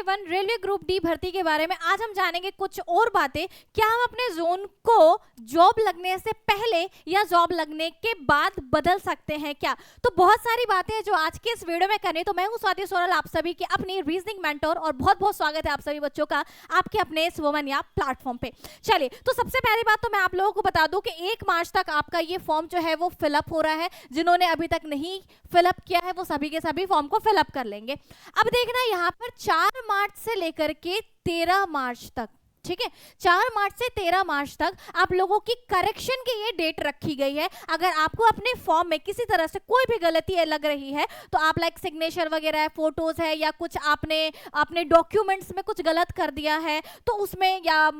Everyone, railway group D भर्ती के बारे में आज हम जानेंगे कुछ और बातें। क्या हम अपने जोन को जॉब लगने से पहले या जॉब लगने के बाद बदल सकते हैं क्या? तो बहुत सारी बातें हैं जो आज के इस वीडियो में करनी। तो मैं हूं स्वाति सोनल, आप सभी की अपनी रीजनिंग मेंटोर, और बहुत बहुत स्वागत है आप सभी बच्चों का आपके अपने इस वुमन या प्लेटफॉर्म पे। चलिए, तो सबसे पहली बात तो मैं आप लोगों को बता दूं कि 1 मार्च तक आपका ये फॉर्म जो है वो फिलअप हो रहा है। जिन्होंने अभी तक नहीं फिलअप किया है वो सभी के सभी फॉर्म को फिलअप कर लेंगे। अब देखना यहाँ पर 4 मार्च से लेकर के 13 मार्च तक, ठीक है, 4 मार्च से 13 मार्च तक आप लोगों की करेक्शन की ये डेट रखी गई है। अगर आपको अपने फॉर्म में किसी तरह से कोई भी गलती लग रही है तो आप लाइक सिग्नेचर वगैरह है, फोटोज है, या कुछ आपने अपने डॉक्यूमेंट्स में कुछ गलत कर दिया है तो उसमें, या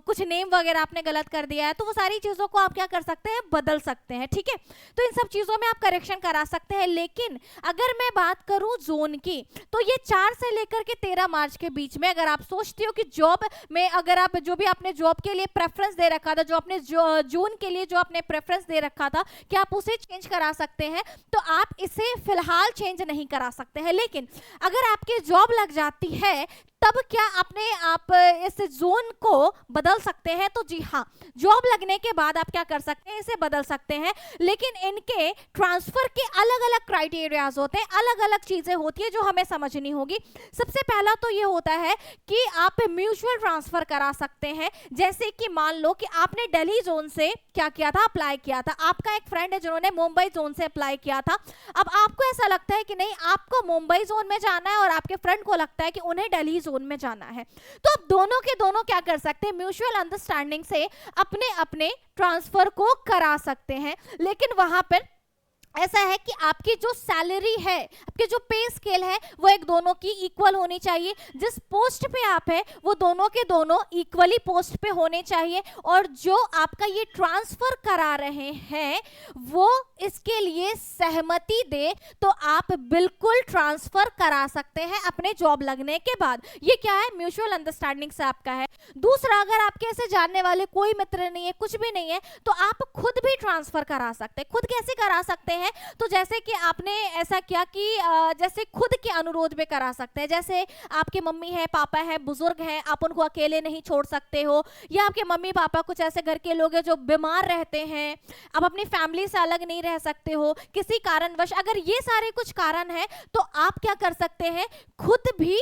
कुछ नेम वगैरह आपने गलत कर दिया है, तो वो सारी चीज़ों को आप क्या कर सकते हैं, बदल सकते हैं। ठीक है, तो इन सब चीज़ों में आप करेक्शन करा सकते हैं। लेकिन अगर मैं बात करूँ जोन की, तो ये 4 से लेकर के 13 मार्च के बीच में अगर आप सोचते हो कि जॉब में अगर आप जो भी आपने जॉब के लिए प्रेफरेंस दे रखा था, जो आपने जून के लिए जो आपने प्रेफरेंस दे रखा था, क्या आप उसे चेंज करा सकते हैं? तो आप इसे फिलहाल चेंज नहीं करा सकते हैं। लेकिन अगर आपकी जॉब लग जाती है तब क्या अपने आप इस जोन को बदल सकते हैं? तो जी हाँ, जॉब लगने के बाद आप क्या कर सकते हैं, इसे बदल सकते हैं। लेकिन इनके ट्रांसफर के अलग अलग क्राइटेरियाज होते हैं, अलग अलग चीजें होती है जो हमें समझनी होगी। सबसे पहला तो ये होता है कि आप म्यूचुअल ट्रांसफर करा सकते हैं। जैसे कि मान लो कि आपने दिल्ली जोन से क्या किया था, अप्लाई किया था। आपका एक फ्रेंड है जिन्होंने मुंबई जोन से अप्लाई किया था। अब आपको ऐसा लगता है कि नहीं, आपको मुंबई जोन में जाना है और आपके फ्रेंड को लगता है कि उन्हें दिल्ली जोन में जाना है। तो अब दोनों के दोनों क्या कर सकते हैं, म्यूचुअल अंडरस्टैंडिंग से अपने अपने ट्रांसफर को करा सकते हैं। लेकिन वहां पर ऐसा है कि आपकी जो सैलरी है, आपके जो पे स्केल है, वो एक दोनों की इक्वल होनी चाहिए। जिस पोस्ट पे आप है वो दोनों के दोनों इक्वली पोस्ट पे होने चाहिए। और जो आपका ये ट्रांसफर करा रहे हैं वो इसके लिए सहमति दे तो आप बिल्कुल ट्रांसफर करा सकते हैं अपने जॉब लगने के बाद। ये क्या है, म्यूचुअल अंडरस्टैंडिंग से आपका है। दूसरा, अगर आपके ऐसे जानने वाले कोई मित्र नहीं है, कुछ भी नहीं है, तो आप खुद भी ट्रांसफर करा सकते हैं। खुद कैसे करा सकते हैं? तो जैसे कि आपने ऐसा किया कि जैसे खुद के अनुरोध पे करा सकते हैं। जैसे आपके मम्मी है, पापा है, बुजुर्ग हैं, आप उनको अकेले नहीं छोड़ सकते हो, या आपके मम्मी पापा कुछ ऐसे घर के लोग हैं जो बीमार रहते हैं, आप अपनी फैमिली से अलग नहीं रह सकते हो किसी कारणवश। अगर ये सारे कुछ कारण हैं तो आप क्या कर सकते हैं, खुद भी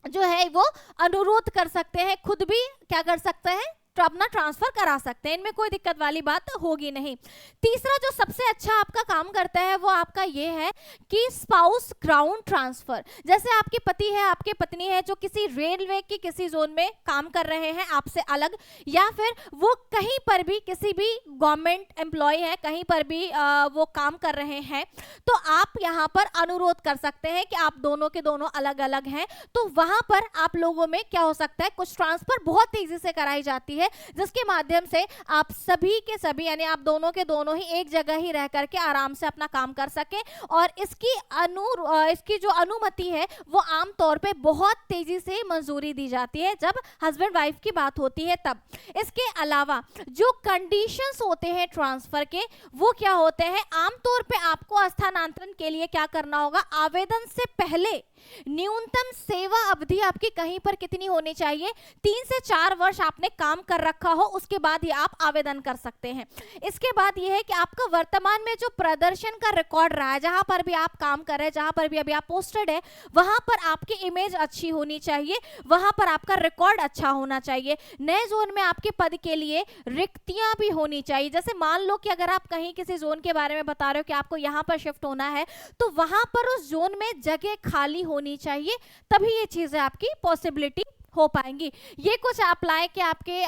जो है वो अनुरोध कर सकते हैं, खुद भी क्या कर सकते हैं, तो अपना ट्रांसफर करा सकते हैं। इनमें कोई दिक्कत वाली बात होगी नहीं। तीसरा जो सबसे अच्छा आपका काम करता है वो आपका ये है कि स्पाउस ग्राउंड ट्रांसफर। जैसे आपके पति है, आपके पत्नी है जो किसी रेलवे की किसी जोन में काम कर रहे हैं आपसे अलग, या फिर वो कहीं पर भी किसी भी गवर्नमेंट एम्प्लॉय है, कहीं पर भी वो काम कर रहे हैं, तो आप यहाँ पर अनुरोध कर सकते हैं कि आप दोनों के दोनों अलग अलग हैं। तो वहां पर आप लोगों में क्या हो सकता है, कुछ ट्रांसफर बहुत तेजी से कराई जाती है जिसके माध्यम से आप सभी के सभी, यानी आप दोनों के दोनों ही एक जगह ही रह करके आराम से अपना काम कर सके। और इसकी जो अनुमति है वो आमतौर पे बहुत तेजी से मंजूरी दी जाती है जब हस्बैंड वाइफ की बात होती है तब। इसके अलावा जो कंडीशंस होते हैं ट्रांसफर के, वो क्या होते हैं, आमतौर पे आपको स्थानांतरण के लिए क्या करना होगा, आवेदन से पहले न्यूनतम सेवा अवधि आपकी कहीं पर कितनी होनी चाहिए, 3 से 4 वर्ष आपने काम कर रखा हो, उसके बाद ही आप आवेदन कर सकते हैं। इसके बाद यह है कि आपका वर्तमान में जो प्रदर्शन का रिकॉर्ड रहा है, जहां पर भी आप काम कर रहे हैं, जहां पर भी अभी आप पोस्टेड है, वहां पर आपकी इमेज अच्छी होनी चाहिए, वहां पर आपका रिकॉर्ड अच्छा होना चाहिए। नए जोन में आपके पद के लिए रिक्तियां भी होनी चाहिए। जैसे मान लो कि अगर आप कहीं किसी जोन के बारे में बता रहे हो कि आपको यहां पर शिफ्ट होना है, तो वहां पर उस जोन में जगह खाली होनी चाहिए, तभी ये चीजें आपकी पॉसिबिलिटी हो पाएंगी। ये कुछ अप्लाई के आपके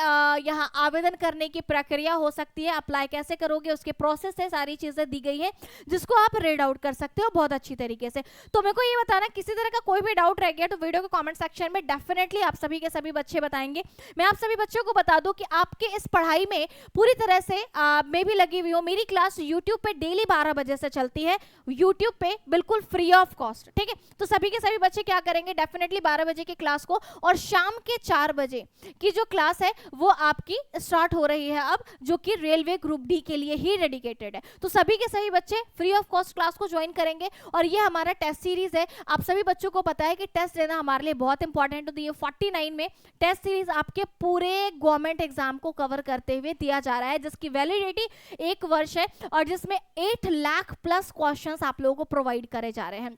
यहाँ आवेदन करने की प्रक्रिया हो सकती है। अप्लाई कैसे करोगे उसके प्रोसेस है, सारी चीजें दी गई है जिसको आप रीड आउट कर सकते हो बहुत अच्छी तरीके से। तो मेरे को ये बताना, किसी तरह का कोई भी डाउट रह गया तो वीडियो के कमेंट सेक्शन में डेफिनेटली आप सभी के सभी बच्चे बताएंगे। मैं आप सभी बच्चों को बता दूं कि आपके इस पढ़ाई में पूरी तरह से मैं भी लगी हुई हूँ। मेरी क्लास यूट्यूब पे डेली 12 बजे से चलती है, यूट्यूब पे बिल्कुल फ्री ऑफ कॉस्ट। ठीक है, तो सभी के सभी बच्चे क्या करेंगे, डेफिनेटली 12 बजे की क्लास को और शाम के 4 बजे की जो क्लास है वो आपकी स्टार्ट हो रही है अब, जो कि रेलवे ग्रुप डी के लिए ही डेडिकेटेड है। तो सभी के सभी बच्चे फ्री ऑफ कॉस्ट क्लास को ज्वाइन करेंगे और ये हमारा टेस्ट सीरीज है। आप सभी बच्चों को पता है कि टेस्ट देना हमारे लिए बहुत इंपॉर्टेंट होती है। 49 में टेस्ट सीरीज आपके पूरे गवर्नमेंट एग्जाम को कवर करते हुए दिया जा रहा है, जिसकी वैलिडिटी 1 वर्ष है और जिसमें 8 लाख प्लस क्वेश्चंस आप लोगों को प्रोवाइड करे जा रहे हैं।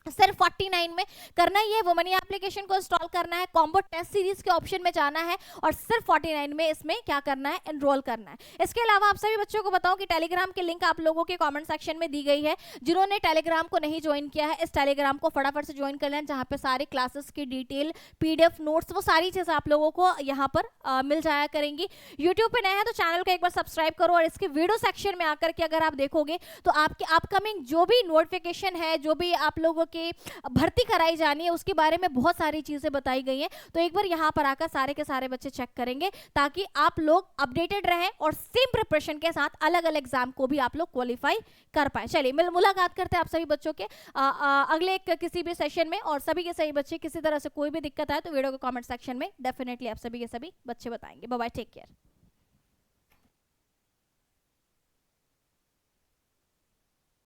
सिर्फ 49 में करना ही है, वुमनी एप्लीकेशन को इंस्टॉल करना है, कॉम्बो टेस्ट सीरीज के ऑप्शन में जाना है और सिर्फ 49 में इसमें क्या करना है, एनरोल करना है। इसके अलावा आप सभी बच्चों को बताऊं कि टेलीग्राम की लिंक आप लोगों के कमेंट सेक्शन में दी गई है। जिन्होंने टेलीग्राम को नहीं ज्वाइन किया है, इस टेलीग्राम को फटाफट से ज्वाइन कर लें, जहां पे सारी क्लासेस की डिटेल, पीडीएफ नोट्स, वो सारी चीजें आप लोगों को यहाँ पर मिल जाया करेंगी। यूट्यूब पे नए हैं तो चैनल को एक बार सब्सक्राइब करो और इसके वीडियो सेक्शन में आकर के अगर आप देखोगे तो आपके अपकमिंग जो भी नोटिफिकेशन है, जो भी आप लोगों के भर्ती कराई जानी है, उसके बारे में बहुत सारी चीजें बताई गई हैं। तो एक बार यहाँ पर आकर सारे के सारे बच्चे चेक करेंगे ताकि आप लोग अपडेटेड रहें और सेम प्रिपरेशन के साथ अलग अलग एग्जाम को भी आप लोग क्वालिफाई कर पाए। चलिए मुलाकात करते हैं आप सभी बच्चों के अगले किसी भी सेशन में। और सभी के सभी बच्चे किसी तरह से कोई भी दिक्कत आए तो वीडियो के कमेंट सेक्शन में डेफिनेटली आप सभी के सभी बच्चे बताएंगे। Bye bye, take care.